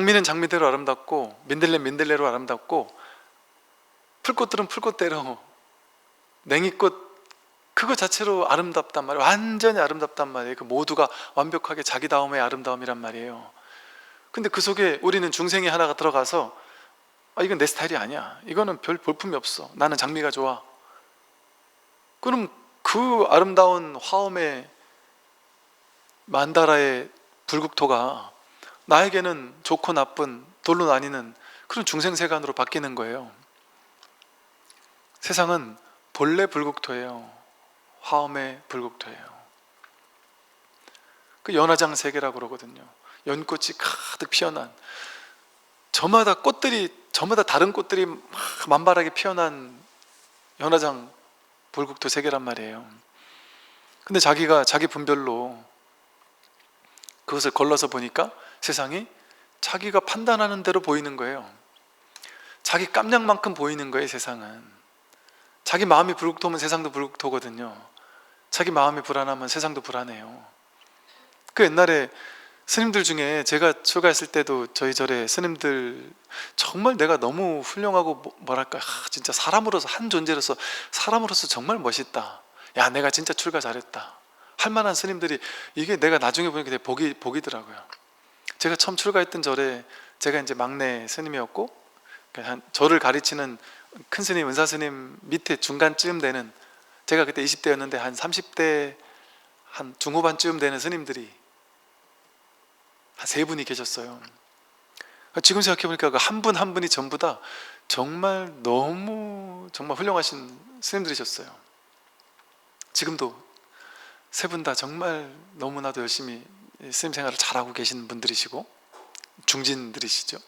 장미는 장미대로 아름답고 민들레는 민들레로 아름답고 풀꽃들은 풀꽃대로 냉이꽃 그거 자체로 아름답단 말이에요. 완전히 아름답단 말이에요. 그 모두가 완벽하게 자기다움의 아름다움이란 말이에요. 근데 그 속에 우리는 중생이 하나가 들어가서 이건 내 스타일이 아니야, 이거는 별 볼품이 없어, 나는 장미가 좋아. 그럼 그 아름다운 화엄의 만다라의 불국토가 나에게는 좋고 나쁜 돌로 나뉘는 그런 중생세간으로 바뀌는 거예요. 세상은 본래 불국토예요. 화엄의 불국토예요. 그 연화장 세계라고 그러거든요. 연꽃이 가득 피어난, 저마다 꽃들이, 저마다 다른 꽃들이 막 만발하게 피어난 연화장 불국토 세계란 말이에요. 근데 자기가 자기 분별로 그것을 걸러서 보니까 세상이 자기가 판단하는 대로 보이는 거예요. 자기 깜냥만큼 보이는 거예요. 세상은 자기 마음이 불국토면 세상도 불국토거든요. 자기 마음이 불안하면 세상도 불안해요. 그 옛날에 스님들 중에 제가 출가했을 때도 저희 절에 스님들 정말 내가 너무 훌륭하고 뭐랄까 진짜 사람으로서, 한 존재로서 사람으로서 정말 멋있다, 야 내가 진짜 출가 잘했다 할 만한 스님들이, 이게 내가 나중에 보니까 되게 복이더라고요. 제가 처음 출가했던 절에 제가 이제 막내 스님이었고, 저를 가르치는 큰 스님, 은사 스님 밑에 중간쯤 되는, 제가 그때 20대였는데 한 30대 한 중후반쯤 되는 스님들이 한 3분이 계셨어요. 지금 생각해보니까 그 한 분 한 분이 전부 다 정말 너무 정말 훌륭하신 스님들이셨어요. 지금도 3분 다 정말 너무나도 열심히 스님 생활을 잘하고 계신 분들이시고 중진들이시죠.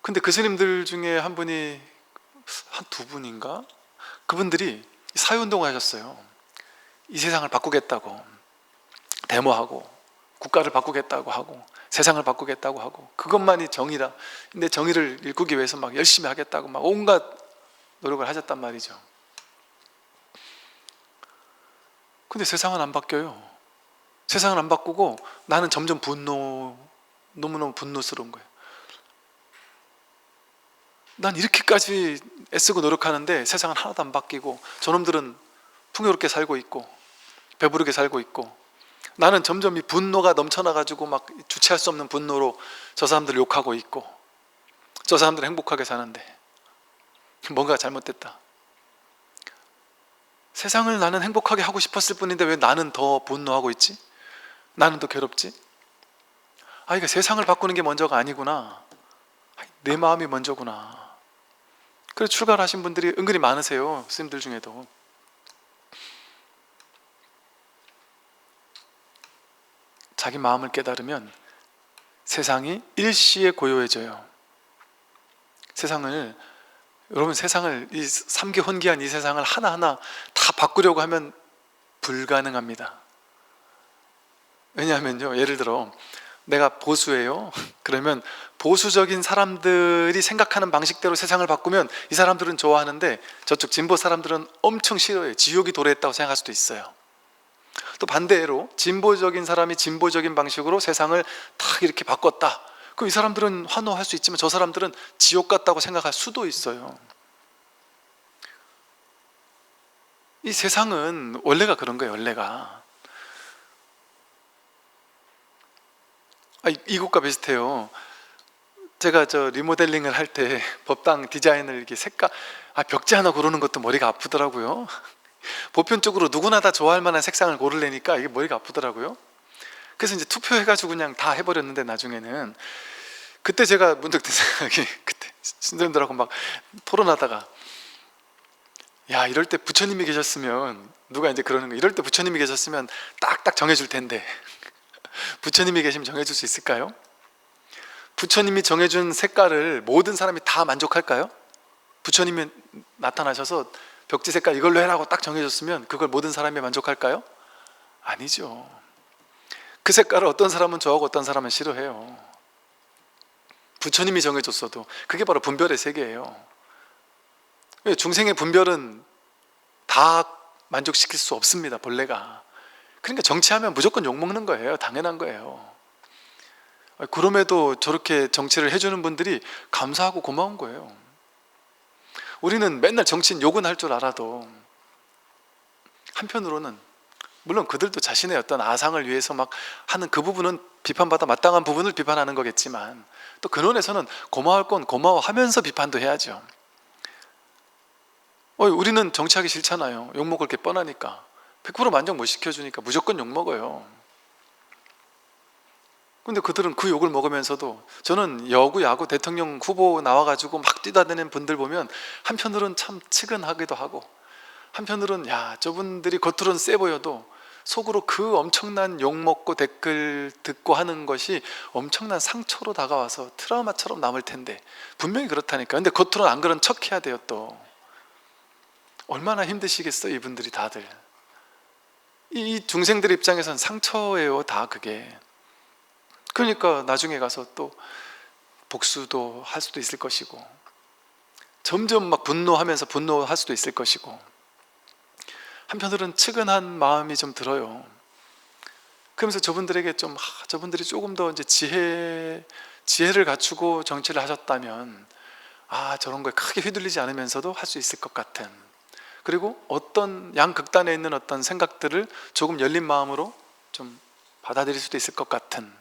근데 그 스님들 중에 한 분이, 한 2분인가? 그분들이 사회운동을 하셨어요. 이 세상을 바꾸겠다고 데모하고 국가를 바꾸겠다고 하고 세상을 바꾸겠다고 하고, 그것만이 정의다, 근데 정의를 일구기 위해서 막 열심히 하겠다고 막 온갖 노력을 하셨단 말이죠. 근데 세상은 안 바뀌어요. 세상은 안 바꾸고 나는 점점 너무너무 분노스러운 거예요. 난 이렇게까지 애쓰고 노력하는데 세상은 하나도 안 바뀌고 저놈들은 풍요롭게 살고 있고 배부르게 살고 있고, 나는 점점 이 분노가 넘쳐나가지고 막 주체할 수 없는 분노로 저 사람들 욕하고 있고, 저 사람들은 행복하게 사는데 뭔가 잘못됐다. 세상을 나는 행복하게 하고 싶었을 뿐인데 왜 나는 더 분노하고 있지? 나는 더 괴롭지? 이게 세상을 바꾸는 게 먼저가 아니구나, 내 마음이 먼저구나. 그래서 출가를 하신 분들이 은근히 많으세요. 스님들 중에도. 자기 마음을 깨달으면 세상이 일시에 고요해져요. 세상을, 여러분 세상을, 이 삼계혼기한 이 세상을 하나하나 다 바꾸려고 하면 불가능합니다. 왜냐하면요, 예를 들어 내가 보수예요. 그러면 보수적인 사람들이 생각하는 방식대로 세상을 바꾸면 이 사람들은 좋아하는데 저쪽 진보 사람들은 엄청 싫어해요. 지옥이 도래했다고 생각할 수도 있어요. 또 반대로 진보적인 사람이 진보적인 방식으로 세상을 딱 이렇게 바꿨다, 그럼 이 사람들은 환호할 수 있지만 저 사람들은 지옥 같다고 생각할 수도 있어요. 이 세상은 원래가 그런 거예요. 원래가 이것과 비슷해요. 제가 리모델링을 할 때 법당 디자인을 이렇게 색깔, 벽지 하나 고르는 것도 머리가 아프더라고요. 보편적으로 누구나 다 좋아할 만한 색상을 고르려니까 이게 머리가 아프더라고요. 그래서 이제 투표해가지고 그냥 다 해버렸는데, 나중에는 그때 제가 문득 든 생각이, 그때 신도님들하고 막 토론하다가, 야 이럴 때 부처님이 계셨으면, 누가 이제 그러는 거, 이럴 때 부처님이 계셨으면 딱딱 정해줄 텐데 부처님이 계시면 정해줄 수 있을까요? 부처님이 정해준 색깔을 모든 사람이 다 만족할까요? 부처님이 나타나셔서 벽지 색깔 이걸로 해라고 딱 정해줬으면 그걸 모든 사람이 만족할까요? 아니죠. 그 색깔을 어떤 사람은 좋아하고 어떤 사람은 싫어해요. 부처님이 정해줬어도. 그게 바로 분별의 세계예요. 중생의 분별은 다 만족시킬 수 없습니다, 본래가. 그러니까 정치하면 무조건 욕먹는 거예요. 당연한 거예요. 그럼에도 저렇게 정치를 해주는 분들이 감사하고 고마운 거예요. 우리는 맨날 정치인 욕은 할 줄 알아도 한편으로는 물론 그들도 자신의 어떤 아상을 위해서 막 하는 그 부분은 비판받아 마땅한 부분을 비판하는 거겠지만, 또 근원에서는 고마울 건 고마워하면서 비판도 해야죠. 우리는 정치하기 싫잖아요. 욕먹을 게 뻔하니까. 100% 만족 못 시켜주니까 무조건 욕먹어요. 근데 그들은 그 욕을 먹으면서도, 저는 여구 야구 대통령 후보 나와가지고 막 뛰다니는 분들 보면 한편으로는 참 측은하기도 하고, 한편으로는 야, 저분들이 겉으로는 세 보여도 속으로 그 엄청난 욕먹고 댓글 듣고 하는 것이 엄청난 상처로 다가와서 트라우마처럼 남을 텐데, 분명히 그렇다니까. 근데 겉으로는 안 그런 척 해야 돼요. 또 얼마나 힘드시겠어요, 이분들이 다들. 이 중생들 입장에선 상처예요, 다 그게. 그러니까 나중에 가서 또 복수도 할 수도 있을 것이고, 점점 막 분노할 수도 있을 것이고, 한편으로는 측은한 마음이 좀 들어요. 그러면서 저분들에게 저분들이 조금 더 이제 지혜를 갖추고 정치를 하셨다면, 저런 거에 크게 휘둘리지 않으면서도 할 수 있을 것 같은, 그리고 어떤 양극단에 있는 어떤 생각들을 조금 열린 마음으로 좀 받아들일 수도 있을 것 같은.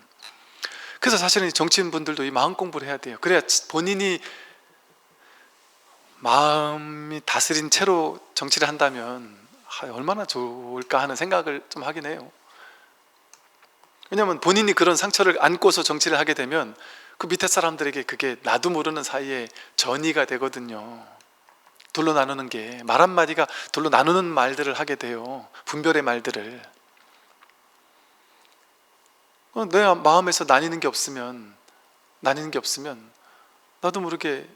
그래서 사실은 정치인분들도 이 마음 공부를 해야 돼요. 그래야 본인이 마음이 다스린 채로 정치를 한다면 얼마나 좋을까 하는 생각을 좀 하긴 해요. 왜냐하면 본인이 그런 상처를 안고서 정치를 하게 되면 그 밑에 사람들에게 그게 나도 모르는 사이에 전이가 되거든요. 둘로 나누는 게, 말 한마디가 둘로 나누는 말들을 하게 돼요. 분별의 말들을. 내 마음에서 나뉘는 게 없으면 나도 모르게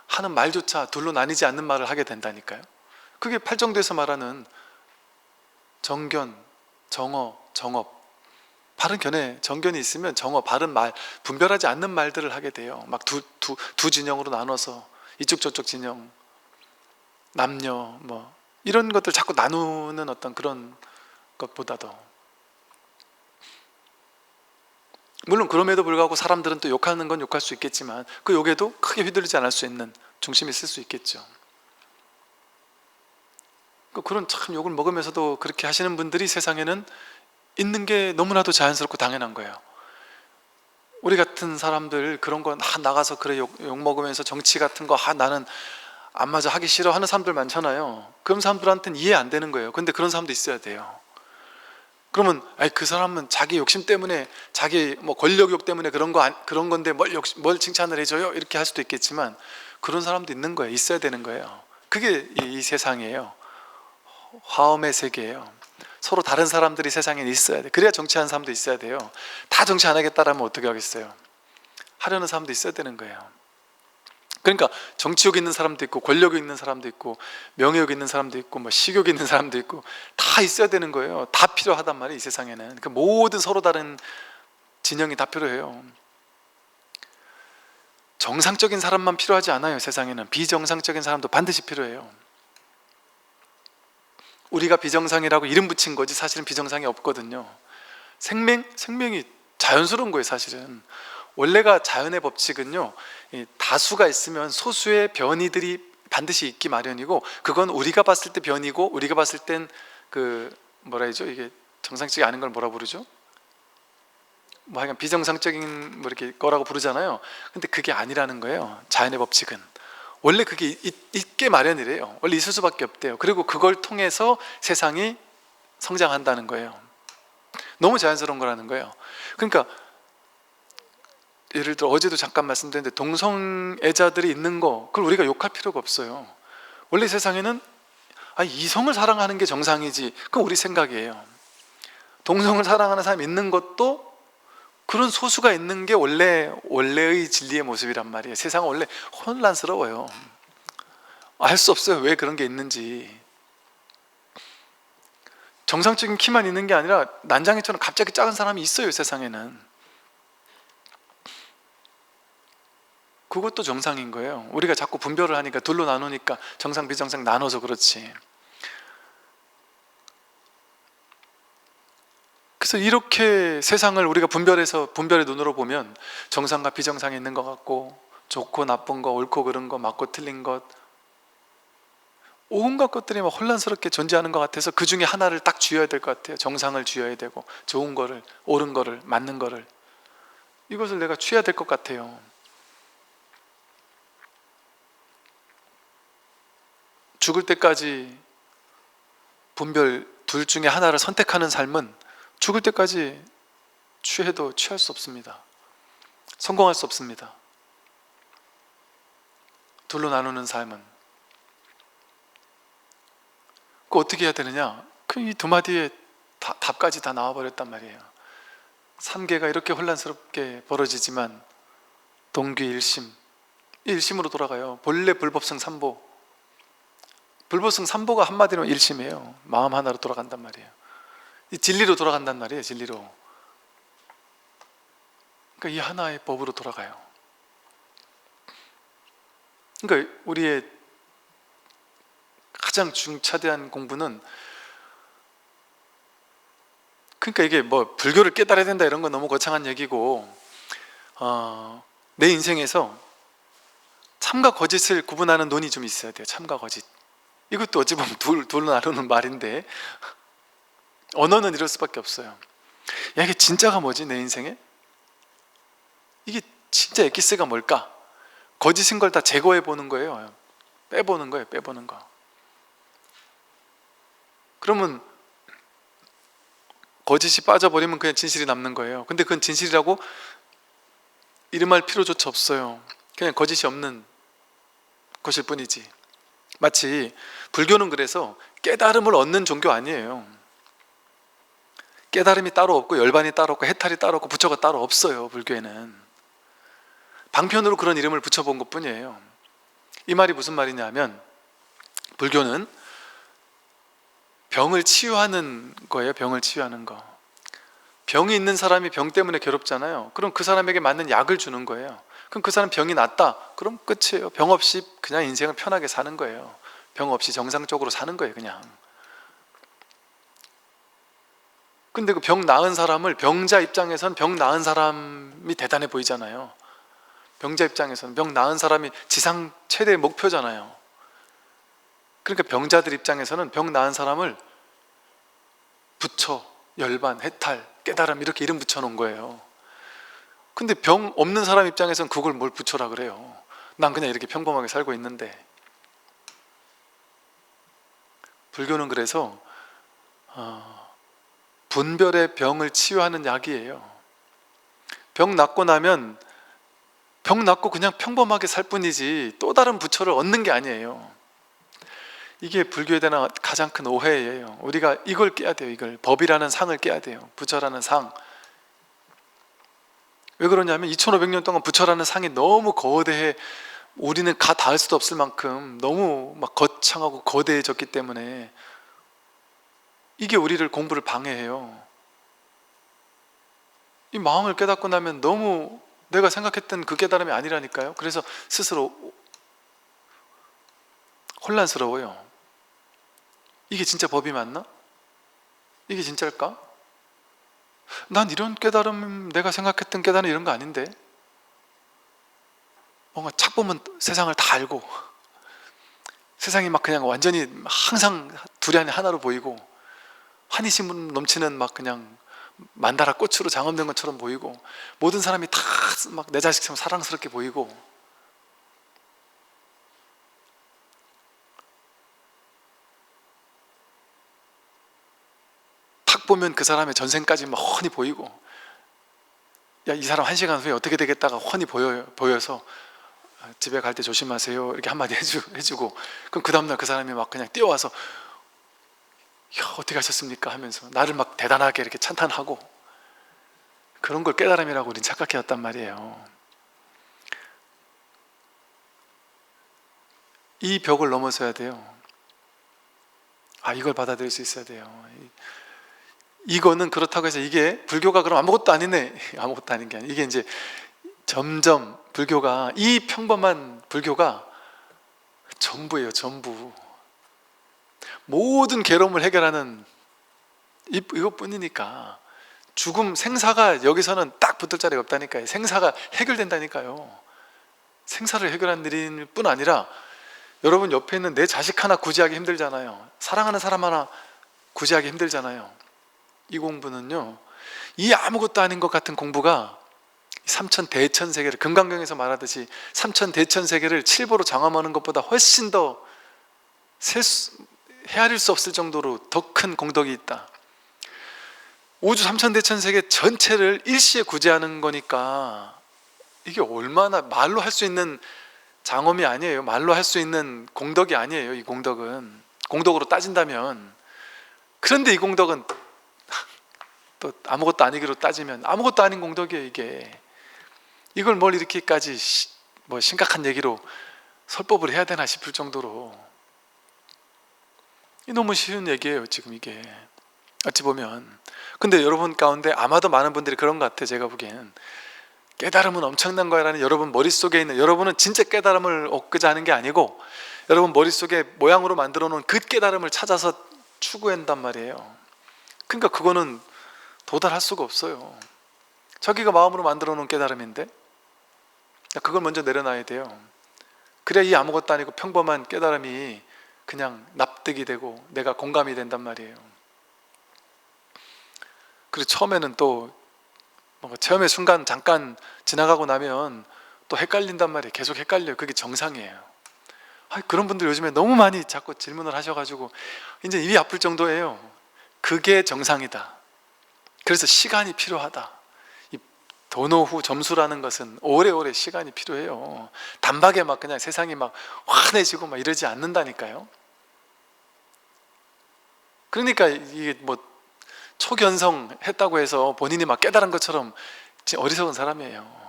하는 말조차 둘로 나뉘지 않는 말을 하게 된다니까요. 그게 팔정도에서 말하는 정견, 정어, 정업. 바른 견해, 정견이 있으면 정어, 바른 말, 분별하지 않는 말들을 하게 돼요. 막 두 진영으로 나눠서 이쪽 저쪽 진영, 남녀 뭐 이런 것들 자꾸 나누는 어떤 그런 것보다도, 물론 그럼에도 불구하고 사람들은 또 욕하는 건 욕할 수 있겠지만 그 욕에도 크게 휘둘리지 않을 수 있는 중심이 있을 수 있겠죠. 그런 참 욕을 먹으면서도 그렇게 하시는 분들이 세상에는 있는 게 너무나도 자연스럽고 당연한 거예요. 우리 같은 사람들 그런 거 나가서 그래 욕 먹으면서 정치 같은 거 나는 안 맞아, 하기 싫어 하는 사람들 많잖아요. 그런 사람들한테는 이해 안 되는 거예요. 근데 그런 사람도 있어야 돼요. 그러면 그 사람은 자기 욕심 때문에, 자기 뭐 권력욕 때문에 그런 건데 뭘 칭찬을 해줘요? 이렇게 할 수도 있겠지만 그런 사람도 있는 거예요. 있어야 되는 거예요. 그게 이 세상이에요. 화엄의 세계예요. 서로 다른 사람들이 세상에 있어야 돼. 그래야 정치하는 사람도 있어야 돼요. 다 정치 안 하겠다라면 어떻게 하겠어요? 하려는 사람도 있어야 되는 거예요. 그러니까 정치욕 있는 사람도 있고, 권력욕 있는 사람도 있고, 명예욕 있는 사람도 있고, 뭐 식욕 있는 사람도 있고, 다 있어야 되는 거예요. 다 필요하단 말이에요, 이 세상에는. 그 모든 서로 다른 진영이 다 필요해요. 정상적인 사람만 필요하지 않아요, 세상에는. 비정상적인 사람도 반드시 필요해요. 우리가 비정상이라고 이름 붙인 거지 사실은 비정상이 없거든요. 생명이 자연스러운 거예요, 사실은. 원래가 자연의 법칙은요, 다수가 있으면 소수의 변이들이 반드시 있기 마련이고, 그건 우리가 봤을 때 변이고, 우리가 봤을 땐 뭐라 하죠? 이게 정상적이 아닌 걸 뭐라 부르죠? 뭐 하여간 비정상적인 뭐 이렇게 거라고 부르잖아요. 근데 그게 아니라는 거예요. 자연의 법칙은 원래 그게 있게 마련이래요. 원래 있을 수밖에 없대요. 그리고 그걸 통해서 세상이 성장한다는 거예요. 너무 자연스러운 거라는 거예요. 그러니까 예를 들어 어제도 잠깐 말씀드렸는데, 동성애자들이 있는 거, 그걸 우리가 욕할 필요가 없어요. 원래 세상에는 이성을 사랑하는 게 정상이지, 그건 우리 생각이에요. 동성을 사랑하는 사람이 있는 것도 그런 소수가 있는 게 원래의 진리의 모습이란 말이에요. 세상은 원래 혼란스러워요. 알 수 없어요, 왜 그런 게 있는지. 정상적인 키만 있는 게 아니라 난장이처럼 갑자기 작은 사람이 있어요, 세상에는. 그것도 정상인 거예요. 우리가 자꾸 분별을 하니까, 둘로 나누니까 정상 비정상 나눠서 그렇지. 그래서 이렇게 세상을 우리가 분별의 눈으로 보면 정상과 비정상이 있는 것 같고, 좋고 나쁜 거, 옳고 그른 거, 맞고 틀린 것, 온갖 것들이 막 혼란스럽게 존재하는 것 같아서 그 중에 하나를 딱 쥐어야 될 것 같아요. 정상을 쥐어야 되고, 좋은 거를, 옳은 거를, 맞는 거를, 이것을 내가 취해야 될 것 같아요. 죽을 때까지 분별 둘 중에 하나를 선택하는 삶은 죽을 때까지 취해도 취할 수 없습니다. 성공할 수 없습니다. 둘로 나누는 삶은. 그 어떻게 해야 되느냐? 그 이 두 마디에 답까지 다 나와버렸단 말이에요. 삼계가 이렇게 혼란스럽게 벌어지지만 동귀일심, 일심으로 돌아가요. 본래 불법성 삼보, 불법성 삼보가 한마디로 일심이에요. 마음 하나로 돌아간단 말이에요. 이 진리로 돌아간단 말이에요. 진리로. 그러니까 이 하나의 법으로 돌아가요. 그러니까 우리의 가장 중차대한 공부는, 그러니까 이게 뭐 불교를 깨달아야 된다 이런 건 너무 거창한 얘기고, 내 인생에서 참과 거짓을 구분하는 논이 좀 있어야 돼요. 참과 거짓. 이것도 어찌 보면 둘로 나누는 말인데, 언어는 이럴 수밖에 없어요. 야, 이게 진짜가 뭐지 내 인생에? 이게 진짜 엑기스가 뭘까? 거짓인 걸 다 제거해 보는 거예요. 빼보는 거예요. 빼보는 거. 그러면 거짓이 빠져버리면 그냥 진실이 남는 거예요. 근데 그건 진실이라고 이름할 필요조차 없어요. 그냥 거짓이 없는 것일 뿐이지. 마치 불교는 그래서 깨달음을 얻는 종교 아니에요. 깨달음이 따로 없고 열반이 따로 없고 해탈이 따로 없고 부처가 따로 없어요. 불교에는 방편으로 그런 이름을 붙여본 것 뿐이에요. 이 말이 무슨 말이냐면, 불교는 병을 치유하는 거예요. 병을 치유하는 거. 병이 있는 사람이 병 때문에 괴롭잖아요. 그럼 그 사람에게 맞는 약을 주는 거예요. 그럼 그 사람 병이 낫다, 그럼 끝이에요. 병 없이 그냥 인생을 편하게 사는 거예요. 병 없이 정상적으로 사는 거예요. 그냥. 근데 그 병 나은 사람을, 병자 입장에선 병 나은 사람이 대단해 보이잖아요. 병자 입장에서는 병 나은 사람이 지상 최대의 목표잖아요. 그러니까 병자들 입장에서는 병 나은 사람을 부처, 열반, 해탈, 깨달음 이렇게 이름 붙여놓은 거예요. 근데 병 없는 사람 입장에서는 그걸 뭘 부처라 그래요. 난 그냥 이렇게 평범하게 살고 있는데. 불교는 그래서 분별의 병을 치유하는 약이에요. 병 낫고 나면 병 낫고 그냥 평범하게 살 뿐이지 또 다른 부처를 얻는 게 아니에요. 이게 불교에 대한 가장 큰 오해예요. 우리가 이걸 깨야 돼요. 이걸, 법이라는 상을 깨야 돼요. 부처라는 상. 왜 그러냐면 2500년 동안 부처라는 상이 너무 거대해, 우리는 가 닿을 수도 없을 만큼 너무 막 거창하고 거대해졌기 때문에 이게 우리를, 공부를 방해해요. 이 마음을 깨닫고 나면 너무 내가 생각했던 그 깨달음이 아니라니까요. 그래서 스스로 혼란스러워요. 이게 진짜 법이 맞나? 이게 진짜일까? 난 이런 깨달음, 내가 생각했던 깨달음 이런 거 아닌데? 뭔가 착 보면 세상을 다 알고, 세상이 막 그냥 완전히 항상 둘이 안에 하나로 보이고, 환희심 넘치는 막 그냥 만다라 꽃으로 장엄된 것처럼 보이고, 모든 사람이 다 막 내 자식처럼 사랑스럽게 보이고, 탁 보면 그 사람의 전생까지 막 훤히 보이고, 야, 이 사람 1시간 후에 어떻게 되겠다가 훤히 보여서 집에 갈 때 조심하세요 이렇게 한마디 해주고, 그럼 그 다음날 그 사람이 막 그냥 뛰어와서 야, 어떻게 하셨습니까 하면서 나를 막 대단하게 이렇게 찬탄하고, 그런 걸 깨달음이라고 우린 착각해왔단 말이에요. 이 벽을 넘어서야 돼요. 이걸 받아들일 수 있어야 돼요. 이거는 그렇다고 해서 이게 불교가 그럼 아무것도 아니네, 아무것도 아닌 게 아니에요. 이게 이제 점점 불교가, 이 평범한 불교가 전부예요. 전부. 모든 괴로움을 해결하는 이것뿐이니까 죽음, 생사가 여기서는 딱 붙을 자리가 없다니까요. 생사가 해결된다니까요. 생사를 해결한 일일 뿐 아니라 여러분 옆에 있는 내 자식 하나 구제하기 힘들잖아요. 사랑하는 사람 하나 구제하기 힘들잖아요. 이 공부는요, 이 아무것도 아닌 것 같은 공부가 삼천대천세계를, 금강경에서 말하듯이 삼천대천세계를 칠보로 장엄하는 것보다 훨씬 더 헤아릴 수 없을 정도로 더 큰 공덕이 있다. 우주 삼천대천세계 전체를 일시에 구제하는 거니까 이게 얼마나 말로 할 수 있는 장엄이 아니에요. 말로 할 수 있는 공덕이 아니에요. 이 공덕은 공덕으로 따진다면. 그런데 이 공덕은 또 아무것도 아니기로 따지면 아무것도 아닌 공덕이에요. 이게 이걸 뭘 이렇게까지 뭐 심각한 얘기로 설법을 해야 되나 싶을 정도로 너무 쉬운 얘기예요. 지금 이게 어찌 보면. 근데 여러분 가운데 아마도 많은 분들이 그런 것 같아요. 제가 보기에는 깨달음은 엄청난 거야라는 여러분 머릿속에 있는, 여러분은 진짜 깨달음을 얻고자 하는 게 아니고 여러분 머릿속에 모양으로 만들어 놓은 그 깨달음을 찾아서 추구한단 말이에요. 그러니까 그거는 도달할 수가 없어요. 자기가 마음으로 만들어 놓은 깨달음인데 그걸 먼저 내려놔야 돼요. 그래야 이 아무것도 아니고 평범한 깨달음이 그냥 납득이 되고 내가 공감이 된단 말이에요. 그리고 처음에는 또 뭔가 체험의 순간 잠깐 지나가고 나면 또 헷갈린단 말이에요. 계속 헷갈려요. 그게 정상이에요. 그런 분들 요즘에 너무 많이 자꾸 질문을 하셔가지고 이제 입이 아플 정도예요. 그게 정상이다. 그래서 시간이 필요하다. 이 도노후 점수라는 것은 오래오래 시간이 필요해요. 단박에 막 그냥 세상이 막 환해지고 막 이러지 않는다니까요. 그러니까 이게 뭐 초견성 했다고 해서 본인이 막 깨달은 것처럼 어리석은 사람이에요.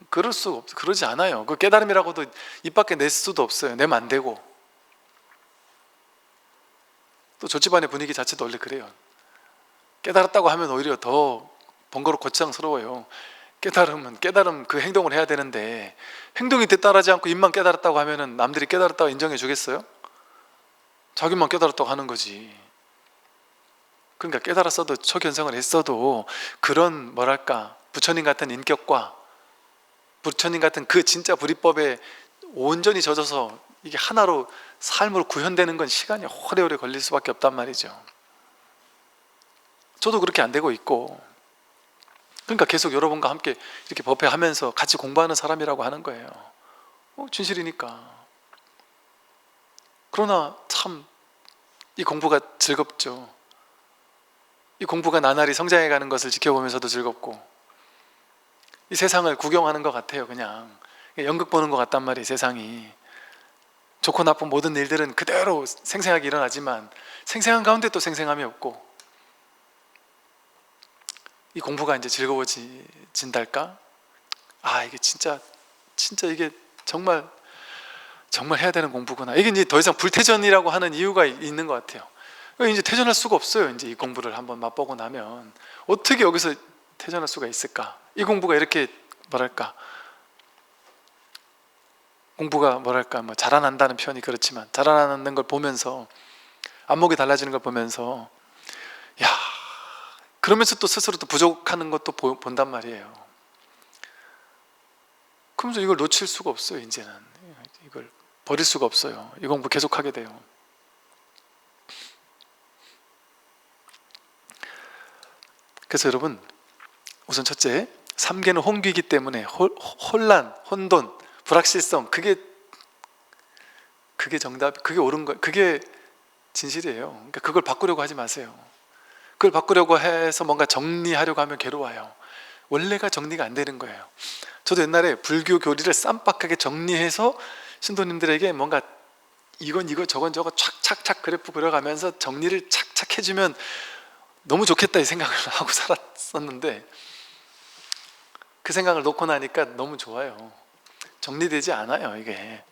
그럴 수가 없어. 그러지 않아요. 그 깨달음이라고도 입 밖에 낼 수도 없어요. 내면 안 되고. 또 저 집안의 분위기 자체도 원래 그래요. 깨달았다고 하면 오히려 더 번거롭고 거창스러워요. 깨달음은 깨달음 그 행동을 해야 되는데 행동이 따르지 않고 입만 깨달았다고 하면은 남들이 깨달았다고 인정해 주겠어요? 자기만 깨달았다고 하는 거지. 그러니까 깨달았어도 초견성을 했어도 그런 뭐랄까 부처님 같은 인격과 부처님 같은 그 진짜 불이법에 온전히 젖어서 이게 하나로 삶으로 구현되는 건 시간이 오래오래 걸릴 수밖에 없단 말이죠. 저도 그렇게 안 되고 있고, 그러니까 계속 여러분과 함께 이렇게 법회하면서 같이 공부하는 사람이라고 하는 거예요. 진실이니까. 그러나 참 이 공부가 즐겁죠. 이 공부가 나날이 성장해가는 것을 지켜보면서도 즐겁고, 이 세상을 구경하는 것 같아요. 그냥 연극 보는 것 같단 말이에요. 세상이 좋고 나쁜 모든 일들은 그대로 생생하게 일어나지만 생생한 가운데 또 생생함이 없고, 이 공부가 이제 즐거워진달까? 이게 진짜 이게 정말 해야 되는 공부구나. 이게 이제 더 이상 불태전이라고 하는 이유가 있는 것 같아요. 이제 퇴전할 수가 없어요. 이제 이 공부를 한번 맛보고 나면 어떻게 여기서 퇴전할 수가 있을까? 이 공부가 이렇게 공부가 뭐 자라난다는 표현이 그렇지만 자라나는 걸 보면서 안목이 달라지는 걸 보면서 그러면서 또 스스로 또 부족하는 것도 본단 말이에요. 그러면서 이걸 놓칠 수가 없어요. 이제는 이걸 버릴 수가 없어요. 이 공부 계속하게 돼요. 그래서 여러분, 우선 첫째, 삼계는 홍귀이기 때문에 혼란, 혼돈, 불확실성, 그게 정답, 그게 옳은 거, 그게 진실이에요. 그러니까 그걸 바꾸려고 하지 마세요. 그걸 바꾸려고 해서 뭔가 정리하려고 하면 괴로워요. 원래가 정리가 안 되는 거예요. 저도 옛날에 불교 교리를 쌈박하게 정리해서 신도님들에게 뭔가 이건 이거 저건 저거 착착착 그래프 그려가면서 정리를 착착 해주면 너무 좋겠다 이 생각을 하고 살았었는데, 그 생각을 놓고 나니까 너무 좋아요. 정리되지 않아요. 이게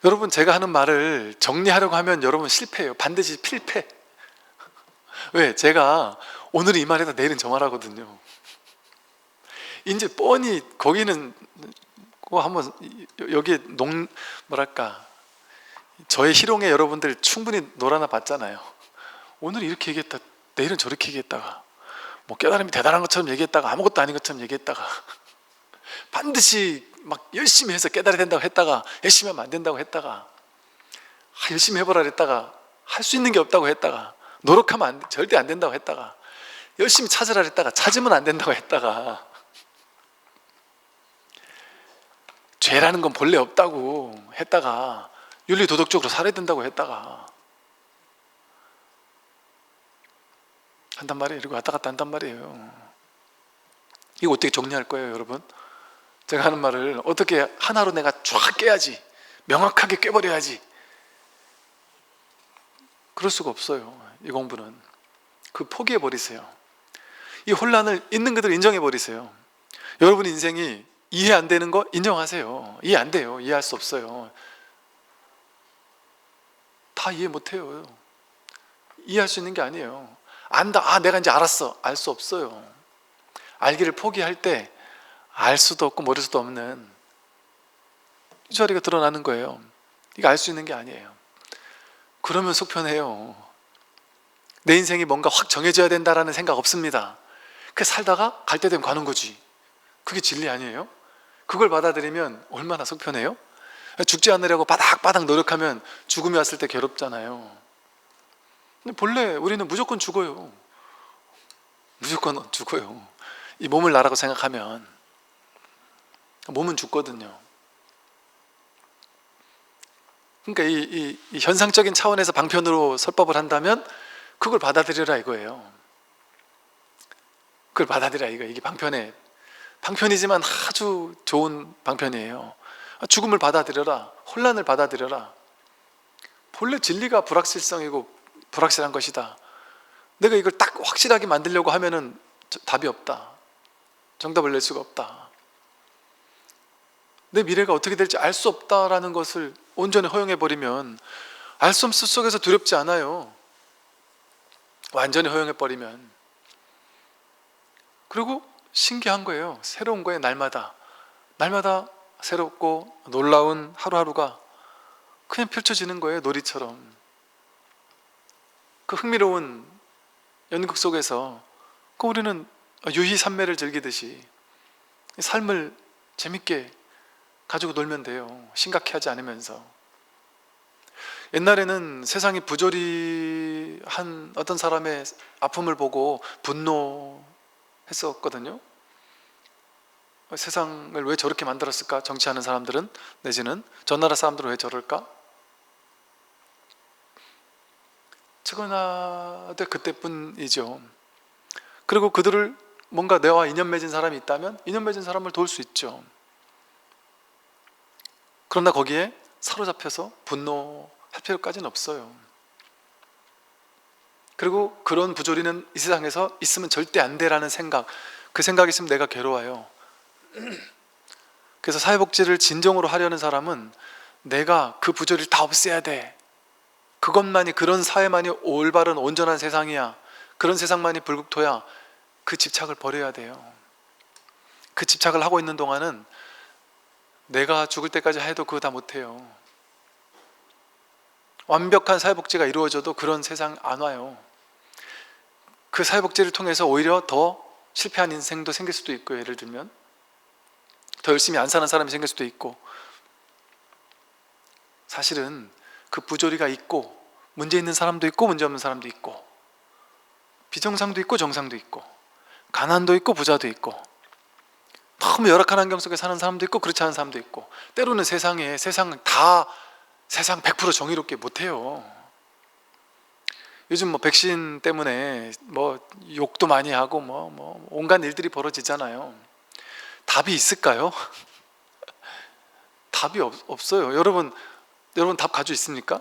여러분, 제가 하는 말을 정리하려고 하면 여러분 실패해요. 반드시 필패. 왜? 제가 오늘은 이 말에다 내일은 저 말하거든요. 이제 뻔히 거기는 한번 여기에 저의 희롱에 여러분들 충분히 놀아나 봤잖아요. 오늘 이렇게 얘기했다, 내일은 저렇게 얘기했다가, 뭐 깨달음이 대단한 것처럼 얘기했다가 아무것도 아닌 것처럼 얘기했다가, 반드시 막 열심히 해서 깨달아야 된다고 했다가 열심히 하면 안 된다고 했다가, 열심히 해보라 그랬다가 할 수 있는 게 없다고 했다가, 노력하면 절대 안 된다고 했다가, 열심히 찾으라 그랬다가 찾으면 안 된다고 했다가, 죄라는 건 본래 없다고 했다가, 윤리도덕적으로 살아야 된다고 했다가 한단 말이에요. 이러고 왔다 갔다 한단 말이에요. 이거 어떻게 정리할 거예요, 여러분? 제가 하는 말을 어떻게 하나로 내가 쫙 깨야지, 명확하게 깨버려야지, 그럴 수가 없어요. 이 공부는. 그 포기해버리세요. 이 혼란을 있는 그대로 인정해버리세요. 여러분 인생이 이해 안 되는 거 인정하세요. 이해 안 돼요. 이해할 수 없어요. 다 이해 못해요. 이해할 수 있는 게 아니에요. 안다, 내가 이제 알았어, 알 수 없어요. 알기를 포기할 때 알 수도 없고 모를 수도 없는 이 자리가 드러나는 거예요. 이거 알 수 있는 게 아니에요. 그러면 속편해요. 내 인생이 뭔가 확 정해져야 된다라는 생각 없습니다. 그 살다가 갈 때 되면 가는 거지. 그게 진리 아니에요? 그걸 받아들이면 얼마나 속편해요? 죽지 않으려고 바닥바닥 노력하면 죽음이 왔을 때 괴롭잖아요. 근데 본래 우리는 무조건 죽어요. 무조건 죽어요. 이 몸을 나라고 생각하면 몸은 죽거든요. 그러니까 이 현상적인 차원에서 방편으로 설법을 한다면 그걸 받아들여라 이거예요. 그걸 받아들여라 이거. 이게 방편이지만 아주 좋은 방편이에요. 죽음을 받아들여라. 혼란을 받아들여라. 본래 진리가 불확실성이고 불확실한 것이다. 내가 이걸 딱 확실하게 만들려고 하면은 답이 없다. 정답을 낼 수가 없다. 내 미래가 어떻게 될지 알 수 없다라는 것을 온전히 허용해버리면 알 수 없음 속에서 두렵지 않아요. 완전히 허용해버리면. 그리고 신기한 거예요. 새로운 거예요. 날마다 새롭고 놀라운 하루하루가 그냥 펼쳐지는 거예요. 놀이처럼. 그 흥미로운 연극 속에서 우리는 유희산매를 즐기듯이 삶을 재밌게 가지고 놀면 돼요. 심각해하지 않으면서. 옛날에는 세상이 부조리한 어떤 사람의 아픔을 보고 분노했었거든요. 세상을 왜 저렇게 만들었을까? 정치하는 사람들은, 내지는 저 나라 사람들은 왜 저럴까? 측은하되 그때뿐이죠. 그리고 그들을 뭔가 내와 인연 맺은 사람이 있다면 인연 맺은 사람을 도울 수 있죠. 그러나 거기에 사로잡혀서 분노할 필요까지는 없어요. 그리고 그런 부조리는 이 세상에서 있으면 절대 안 돼라는 생각, 그 생각이 있으면 내가 괴로워요. 그래서 사회복지를 진정으로 하려는 사람은 내가 그 부조리를 다 없애야 돼. 그것만이, 그런 사회만이 올바른 온전한 세상이야. 그런 세상만이 불국토야. 그 집착을 버려야 돼요. 그 집착을 하고 있는 동안은 내가 죽을 때까지 해도 그거 다 못해요. 완벽한 사회복지가 이루어져도 그런 세상 안 와요. 그 사회복지를 통해서 오히려 더 실패한 인생도 생길 수도 있고요. 예를 들면 더 열심히 안 사는 사람이 생길 수도 있고. 사실은 그 부조리가 있고 문제 있는 사람도 있고 문제 없는 사람도 있고, 비정상도 있고 정상도 있고, 가난도 있고 부자도 있고, 너무 열악한 환경 속에 사는 사람도 있고 그렇지 않은 사람도 있고, 때로는 세상 100% 정의롭게 못해요. 요즘 백신 때문에 욕도 많이 하고 온갖 일들이 벌어지잖아요. 답이 있을까요? 답이 없어요. 여러분 답 가지고 있습니까?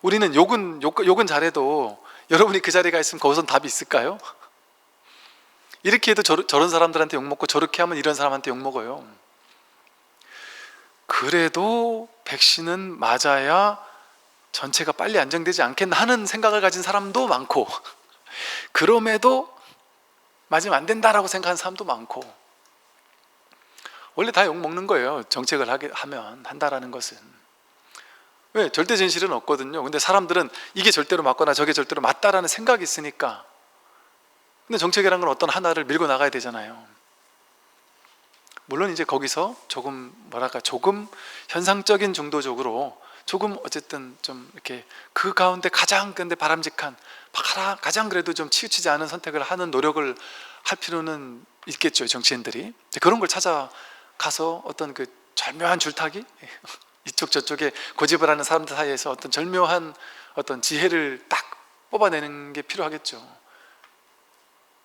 우리는 욕은 잘해도 여러분이 그 자리에 가 있으면 거기선 답이 있을까요? 이렇게 해도 저런 사람들한테 욕먹고 저렇게 하면 이런 사람한테 욕먹어요. 그래도 백신은 맞아야 전체가 빨리 안정되지 않겠나 하는 생각을 가진 사람도 많고, 그럼에도 맞으면 안 된다라고 생각하는 사람도 많고. 원래 다 욕먹는 거예요. 정책을 한다라는 것은. 왜? 절대 진실은 없거든요. 근데 사람들은 이게 절대로 맞거나 저게 절대로 맞다라는 생각이 있으니까. 근데 정책이라는 건 어떤 하나를 밀고 나가야 되잖아요. 물론 이제 거기서 조금 조금 현상적인 정도적으로 조금 어쨌든 좀 이렇게 그 가운데 가장 근데 바람직한, 가장 그래도 좀 치우치지 않은 선택을 하는 노력을 할 필요는 있겠죠, 정치인들이. 그런 걸 찾아가서 어떤 그 절묘한 줄타기? 이쪽 저쪽에 고집을 하는 사람들 사이에서 어떤 절묘한 어떤 지혜를 딱 뽑아내는 게 필요하겠죠.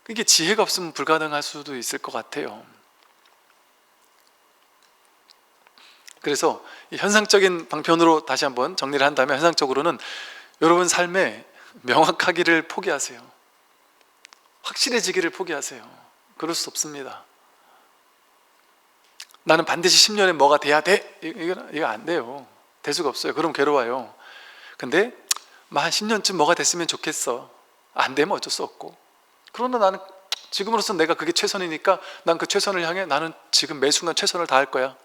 이게 지혜가 없으면 불가능할 수도 있을 것 같아요. 그래서 이 현상적인 방편으로 다시 한번 정리를 한다면, 현상적으로는 여러분 삶에 명확하기를 포기하세요. 확실해지기를 포기하세요. 그럴 수 없습니다. 나는 반드시 10년에 뭐가 돼야 돼? 이거 안 돼요. 될 수가 없어요. 그럼 괴로워요. 근데 한 10년쯤 뭐가 됐으면 좋겠어. 안 되면 어쩔 수 없고. 그러나 나는 지금으로선 내가 그게 최선이니까 난 그 최선을 향해 나는 지금 매 순간 최선을 다할 거야.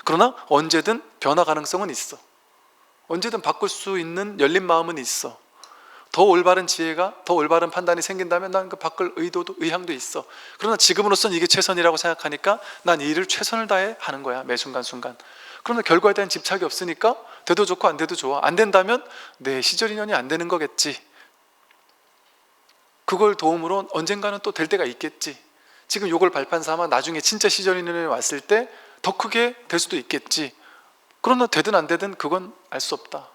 그러나 언제든 변화 가능성은 있어. 언제든 바꿀 수 있는 열린 마음은 있어. 더 올바른 지혜가, 더 올바른 판단이 생긴다면 난 그 바꿀 의도도, 의향도 있어. 그러나 지금으로선 이게 최선이라고 생각하니까 난 이 일을 최선을 다해 하는 거야, 매 순간순간. 그러나 결과에 대한 집착이 없으니까 돼도 좋고 안 돼도 좋아. 안 된다면 내 시절 인연이 안 되는 거겠지. 그걸 도움으로 언젠가는 또 될 때가 있겠지. 지금 요걸 발판 삼아 나중에 진짜 시절 인연이 왔을 때 더 크게 될 수도 있겠지. 그러나 되든 안 되든 그건 알 수 없다.